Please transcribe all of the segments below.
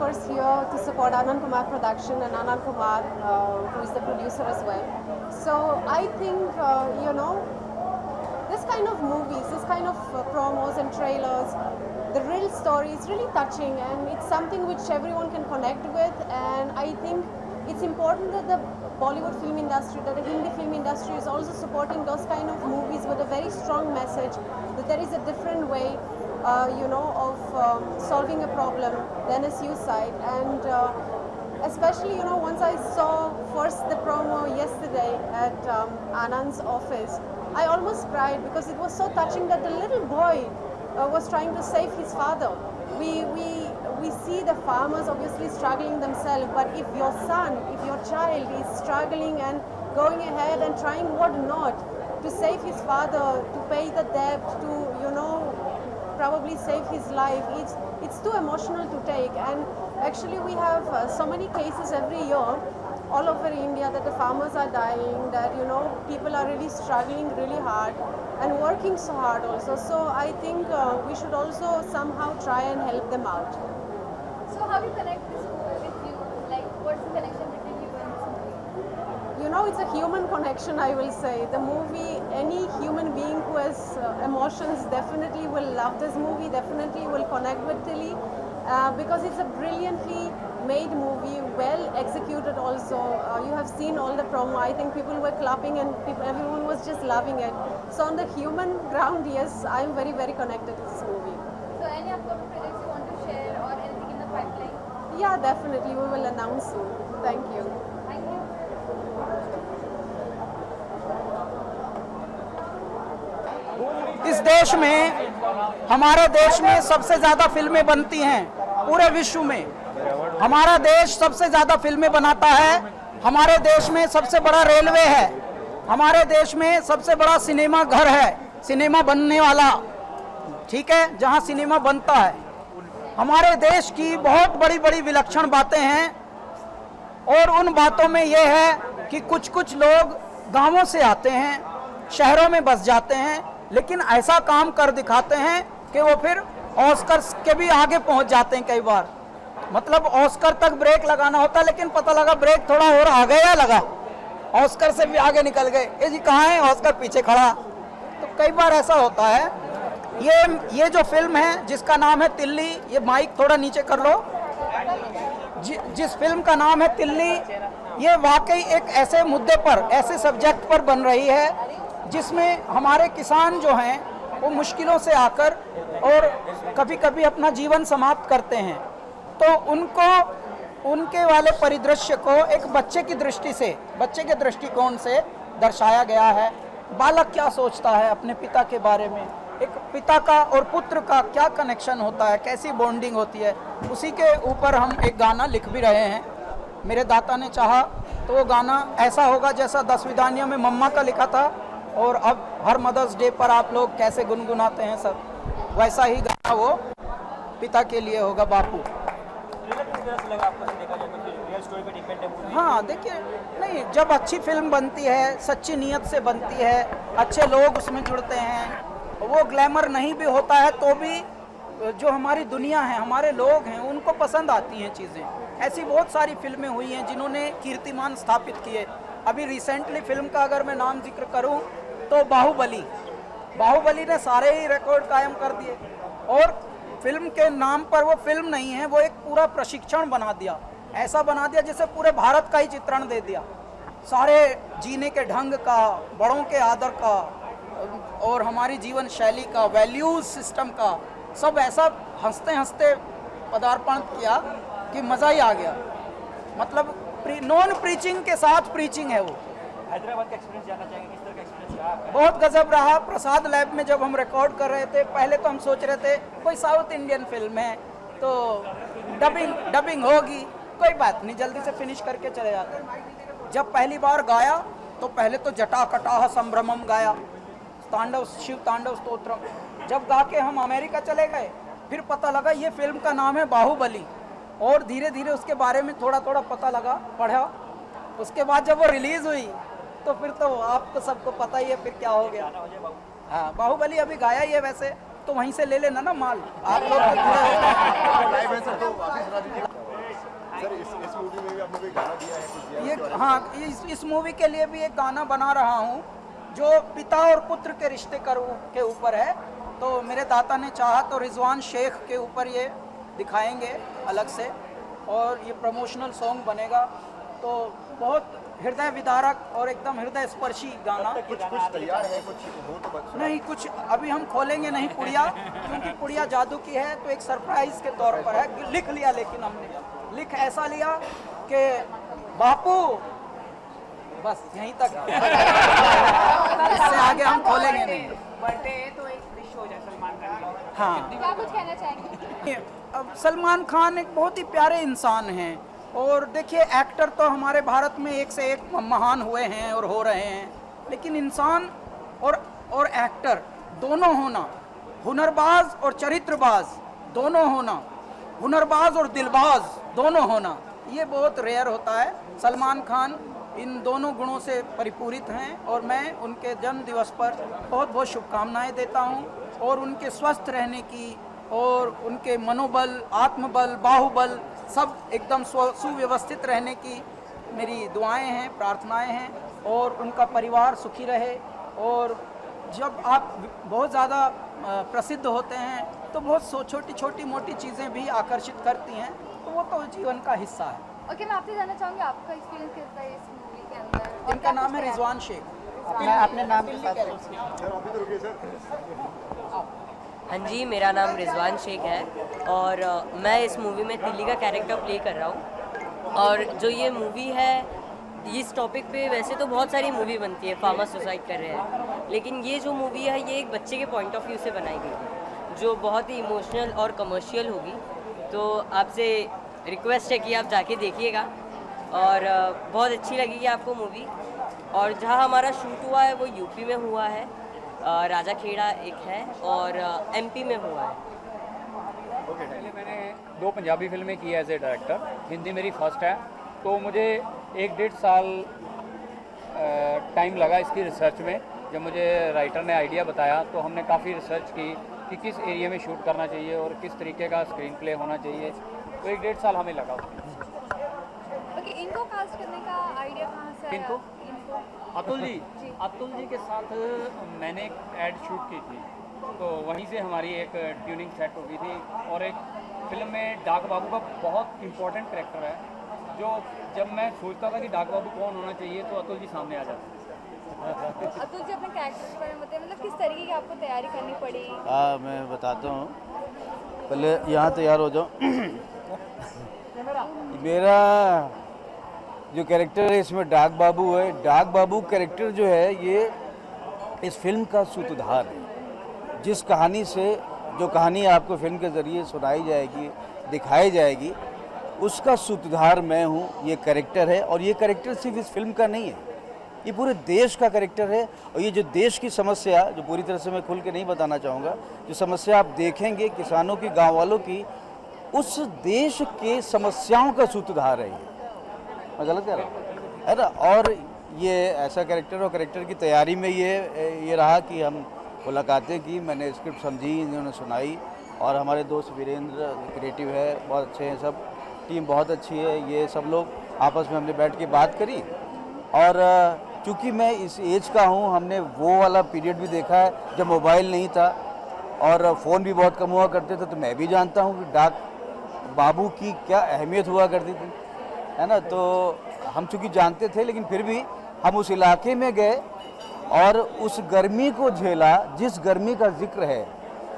course, here to support Anand Kumar Production and Anand Kumar, who is the producer as well. So I think, this kind of movies, this kind of promos and trailers, the real story is really touching, and it's something which everyone can connect with. And I think it's important that the Bollywood film industry, that the Hindi film industry is also supporting those kind of movies with a very strong message that there is a different way, of solving a problem than a suicide. And especially, once I saw first the promo yesterday at Anand's office, I almost cried because it was so touching that the little boy was trying to save his father. We see the farmers obviously struggling themselves, but if your son, if your child is struggling and going ahead and trying what not to save his father, to pay the debt, to probably save his life, it's too emotional to take. And actually we have so many cases every year all over India that the farmers are dying, that people are really struggling really hard and working so hard also. So I think we should also somehow try and help them out. So how do you connect this with you? Like, what's the connection between you and this movie? It's a human connection, I will say. The movie, any human being who has emotions definitely will love this movie, definitely will connect with Tilly, because it's a brilliantly made movie, well executed also. You have seen all the promo. I think people were clapping and everyone was just loving it. So on the human ground, yes, I am very, very connected to this movie. So any upcoming projects you want to share or anything in the pipeline? Yeah, definitely. We will announce soon. Thank you. Thank you. इस देश में, हमारे देश में सबसे ज़्यादा फिल्में बनती हैं पूरे विश्व में। हमारा देश सबसे ज़्यादा फिल्में बनाता है। हमारे देश में सबसे बड़ा रेलवे है। हमारे देश में सबसे बड़ा सिनेमा घर है, सिनेमा बनने वाला, ठीक है, जहां सिनेमा बनता है। हमारे देश की बहुत बड़ी बड़ी विलक्षण बातें हैं, और उन बातों में ये है कि कुछ कुछ लोग गांवों से आते हैं, शहरों में बस जाते हैं, लेकिन ऐसा काम कर दिखाते हैं कि वो फिर ऑस्कर के भी आगे पहुंच जाते हैं। कई बार मतलब ऑस्कर तक ब्रेक लगाना होता है, लेकिन पता लगा ब्रेक थोड़ा और आगे या लगा, ऑस्कर से भी आगे निकल गए। ये जी कहाँ है, ऑस्कर पीछे खड़ा। तो कई बार ऐसा होता है। ये जो फिल्म है जिसका नाम है तिल्ली, ये माइक थोड़ा नीचे कर लो, जिस फिल्म का नाम है तिल्ली, ये वाकई एक ऐसे मुद्दे पर, ऐसे सब्जेक्ट पर बन रही है जिसमें हमारे किसान जो हैं वो मुश्किलों से आकर और कभी कभी अपना जीवन समाप्त करते हैं। तो उनको, उनके वाले परिदृश्य को एक बच्चे की दृष्टि से, बच्चे के दृष्टिकोण से दर्शाया गया है। बालक क्या सोचता है अपने पिता के बारे में, एक पिता का और पुत्र का क्या कनेक्शन होता है, कैसी बॉन्डिंग होती है, उसी के ऊपर हम एक गाना लिख भी रहे हैं। मेरे दाता ने चाहा तो वो गाना ऐसा होगा जैसा 10 विदानियों में मम्मा का लिखा था, और अब हर मदर्स डे पर आप लोग कैसे गुनगुनाते हैं सब, वैसा ही गाना वो पिता के लिए होगा, बापू। हाँ देखिए, नहीं, जब अच्छी फिल्म बनती है, सच्ची नीयत से बनती है, अच्छे लोग उसमें जुड़ते हैं, वो ग्लैमर नहीं भी होता है तो भी जो हमारी दुनिया है, हमारे लोग हैं, उनको पसंद आती हैं चीज़ें। ऐसी बहुत सारी फिल्में हुई हैं जिन्होंने कीर्तिमान स्थापित किए। अभी रिसेंटली फिल्म का अगर मैं नाम जिक्र करूं तो बाहुबली ने सारे ही रिकॉर्ड कायम कर दिए, और फिल्म के नाम पर वो फिल्म नहीं है, वो एक पूरा प्रशिक्षण बना दिया, ऐसा बना दिया जैसे पूरे भारत का ही चित्रण दे दिया, सारे जीने के ढंग का, बड़ों के आदर का, और हमारी जीवन शैली का, वैल्यूज सिस्टम का, सब ऐसा हंसते हंसते पदार्पण किया कि मज़ा ही आ गया। मतलब नॉन प्रीचिंग के साथ प्रीचिंग है वो। हैदराबाद का एक्सपीरियंस जानना चाहेंगे, किस तरह का एक्सपीरियंस रहा आपका? बहुत गजब रहा। प्रसाद लैब में जब हम रिकॉर्ड कर रहे थे, पहले तो हम सोच रहे थे कोई साउथ इंडियन फिल्म है तो डबिंग होगी, कोई बात नहीं, जल्दी से फिनिश करके चले जाते। जब पहली बार गाया तो पहले तो जटा कटाह संभ्रमम गाया, शिव तांडव स्तोत्रम। जब गा के हम अमेरिका चले गए, फिर पता लगा ये फिल्म का नाम है बाहुबली, और धीरे धीरे उसके बारे में थोड़ा थोड़ा पता लगा, पढ़ा। उसके बाद जब वो रिलीज हुई तो फिर तो आपको सबको पता ही है फिर क्या हो गया। हाँ, बाहुबली अभी गाया ही है, वैसे तो वहीं से ले लेना ना माल आप लोग। सर इस मूवी में भी आपने कोई गाना दिया है, कुछ दिया है ये इसके बारे में? हाँ, इस मूवी के लिए भी एक गाना बना रहा हूँ जो पिता और पुत्र के रिश्ते के ऊपर है। तो मेरे दाता ने चाहा तो रिजवान शेख के ऊपर ये दिखाएंगे अलग से, और ये प्रमोशनल सॉन्ग बनेगा। तो बहुत हृदय विदारक और एकदम हृदय स्पर्शी गाना। कुछ तैयार है, कुछ हो तो बस नहीं, कुछ अभी हम खोलेंगे नहीं पुड़िया, क्योंकि पुड़िया जादू की है, तो एक सरप्राइज के तौर पर है। लिख लिया, लेकिन हमने लिख ऐसा लिया कि बापू बस यहीं तक, इससे आगे हम खोलेंगे नहीं। बर्थडे है तो एक विश हो जाए सलमान खान की। हाँ, क्या कुछ कहना चाहेंगे? अब सलमान खान एक बहुत ही प्यारे इंसान हैं, और देखिए एक्टर तो हमारे भारत में एक से एक महान हुए हैं और हो रहे हैं, लेकिन इंसान और एक्टर दोनों होना, हुनरबाज और चरित्रबाज दोनों होना, हुनरबाज और दिलबाज दोनों होना, ये बहुत रेयर होता है। सलमान खान इन दोनों गुणों से परिपूरित हैं, और मैं उनके जन्म दिवस पर बहुत बहुत शुभकामनाएं देता हूं, और उनके स्वस्थ रहने की और उनके मनोबल, आत्मबल, बाहुबल सब एकदम सुव्यवस्थित रहने की मेरी दुआएं हैं, प्रार्थनाएं हैं, और उनका परिवार सुखी रहे। और जब आप बहुत ज़्यादा प्रसिद्ध होते हैं तो बहुत छोटी छोटी मोटी चीज़ें भी आकर्षित करती हैं, तो वो तो जीवन का हिस्सा है। ओके, मैं आपसे जानना चाहूँगी आपका एक्सपीरियंस कैसा है इस मूवी के अंदर? और इनका क्या नाम कुछ है तैयारी? रिजवान शेख। अपने नाम के साथ सर अभी तो रुकिए सर। हाँ जी, मेरा नाम रिजवान शेख है, और मैं इस मूवी में तिल्ली का कैरेक्टर प्ले कर रहा हूँ। और जो ये मूवी है, इस टॉपिक पे वैसे तो बहुत सारी मूवी बनती है, फार्मर सुसाइड कर रहे हैं, लेकिन ये जो मूवी है ये एक बच्चे के पॉइंट ऑफ व्यू से बनाई गई है, जो बहुत ही इमोशनल और कमर्शियल होगी। तो आपसे रिक्वेस्ट है कि आप जाके देखिएगा, और बहुत अच्छी लगेगी आपको मूवी। और जहाँ हमारा शूट हुआ है वो यूपी में हुआ है, राजा खेड़ा एक है, और एमपी में हुआ है। पहले मैंने 2 पंजाबी फिल्में की एज ए डायरेक्टर, हिंदी मेरी फर्स्ट है। तो मुझे 1-1.5 साल टाइम लगा इसकी रिसर्च में। जब मुझे राइटर ने आइडिया बताया तो हमने काफ़ी रिसर्च की कि किस एरिया में शूट करना चाहिए और किस तरीके का स्क्रीन प्ले होना चाहिए। तो 1-1.5 साल हमें लगा उसमें। ओके, इनको कास्ट करने का आइडिया कहाँ से आया? किनको? इनको अतुल जी के साथ मैंने एक ऐड शूट की थी, तो वहीं से हमारी एक ट्यूनिंग सेट हो गई थी। और एक फिल्म में डाक बाबू का बहुत इम्पोर्टेंट कैरेक्टर है, जो जब मैं सोचता था कि डाक बाबू कौन होना चाहिए तो अतुल जी सामने आ जाते। अतुल जी, अपने कैरेक्टर के बारे में बताइए, मतलब किस तरीके की आपको तैयारी करनी पड़ी? हाँ, मैं बताता हूँ। पहले यहाँ तैयार हो जाओ। मेरा जो कैरेक्टर है इसमें डाक बाबू है। डाक बाबू कैरेक्टर जो है ये इस फिल्म का सूत्रधार है। जिस कहानी से जो कहानी आपको फिल्म के ज़रिए सुनाई जाएगी, दिखाई जाएगी, उसका सूत्रधार मैं हूँ। ये कैरेक्टर है, और ये कैरेक्टर सिर्फ इस फिल्म का नहीं है, ये पूरे देश का कैरेक्टर है। और ये जो देश की समस्या, जो पूरी तरह से मैं खुल के नहीं बताना चाहूँगा, जो समस्या आप देखेंगे किसानों की, गाँव वालों की, उस देश के समस्याओं का सूत्रधार है ये। मैं गलत कह रहा हूँ, है ना? और ये ऐसा कैरेक्टर, और कैरेक्टर की तैयारी में ये रहा कि हम मुलाकातें की, मैंने स्क्रिप्ट समझी, इन्होंने सुनाई, और हमारे दोस्त वीरेंद्र क्रिएटिव है, बहुत अच्छे हैं सब, टीम बहुत अच्छी है। ये सब लोग आपस में हमने बैठ के बात करी। और चूँकि मैं इस एज का हूँ, हमने वो वाला पीरियड भी देखा है जब मोबाइल नहीं था और फ़ोन भी बहुत कम हुआ करते थे। तो मैं भी जानता हूँ कि डाक बाबू की क्या अहमियत हुआ करती थी, है ना? तो हम चूँकि जानते थे, लेकिन फिर भी हम उस इलाके में गए और उस गर्मी को झेला, जिस गर्मी का जिक्र है,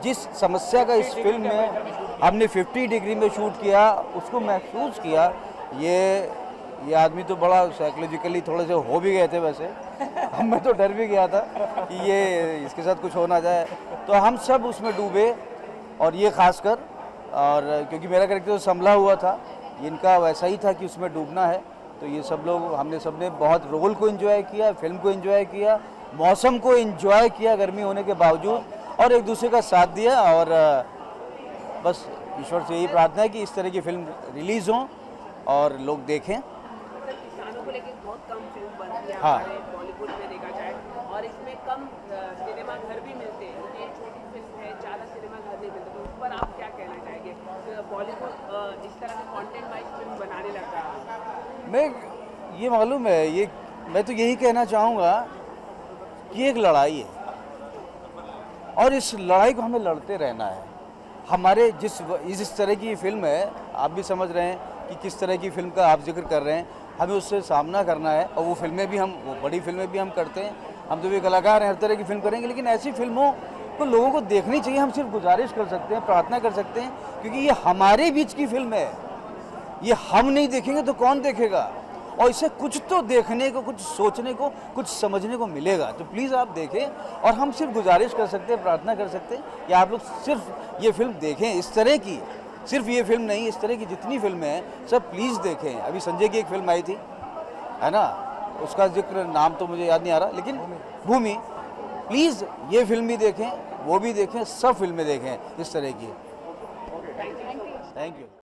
जिस समस्या का इस फिल्म में हमने 50 डिग्री में शूट किया, उसको महसूस किया। ये आदमी तो बड़ा साइकोलॉजिकली थोड़े से हो भी गए थे वैसे। मैं तो डर भी गया था कि ये इसके साथ कुछ हो ना जाए। तो हम सब उसमें डूबे, और ये खासकर, और क्योंकि मेरा कैरेक्टर तो संभला हुआ था, इनका वैसा ही था कि उसमें डूबना है। तो ये सब लोग, हमने सबने बहुत रोल को एंजॉय किया, फिल्म को एंजॉय किया, मौसम को एंजॉय किया गर्मी होने के बावजूद, और एक दूसरे का साथ दिया। और बस ईश्वर से यही प्रार्थना है कि इस तरह की फिल्म रिलीज़ हों और लोग देखें। किसानों को लेकर बहुत कम फिल्म बनती है हाँ। हमारे बॉलीवुड में देखा जाए, और इसमें कम सिनेमा घर भी मिलते हैं। ये छोटी फिल्म है, ज़्यादा सिनेमा घर नहीं मिलते, तो उस पर आप क्या कहना चाहेंगे? बॉलीवुड इस तरह के कंटेंट वाइज फिल्म बनाने मैं ये मालूम है, ये मैं तो यही कहना चाहूँगा कि एक लड़ाई है और इस लड़ाई को हमें लड़ते रहना है। हमारे जिस तरह की फिल्म है, आप भी समझ रहे हैं कि किस तरह की फिल्म का आप जिक्र कर रहे हैं, हमें उससे सामना करना है। और वो फिल्में भी वो बड़ी फिल्में भी हम करते हैं, हम तो भी कलाकार हैं, हर तरह की फिल्म करेंगे, लेकिन ऐसी फिल्मों को लोगों को देखनी चाहिए। हम सिर्फ गुजारिश कर सकते हैं, प्रार्थना कर सकते हैं, क्योंकि ये हमारे बीच की फिल्म है। ये हम नहीं देखेंगे तो कौन देखेगा? और इससे कुछ तो देखने को, कुछ सोचने को, कुछ समझने को मिलेगा। तो प्लीज़ आप देखें, और हम सिर्फ गुजारिश कर सकते हैं, प्रार्थना कर सकते हैं कि आप लोग सिर्फ ये फिल्म देखें। इस तरह की, सिर्फ ये फिल्म नहीं, इस तरह की जितनी फिल्में हैं सब प्लीज़ देखें। अभी संजय की एक फिल्म आई थी, है ना, उसका जिक्र नाम तो मुझे याद नहीं आ रहा, लेकिन भूमि। प्लीज़ ये फिल्म भी देखें, वो भी देखें, सब फिल्में देखें इस तरह की। Thank you.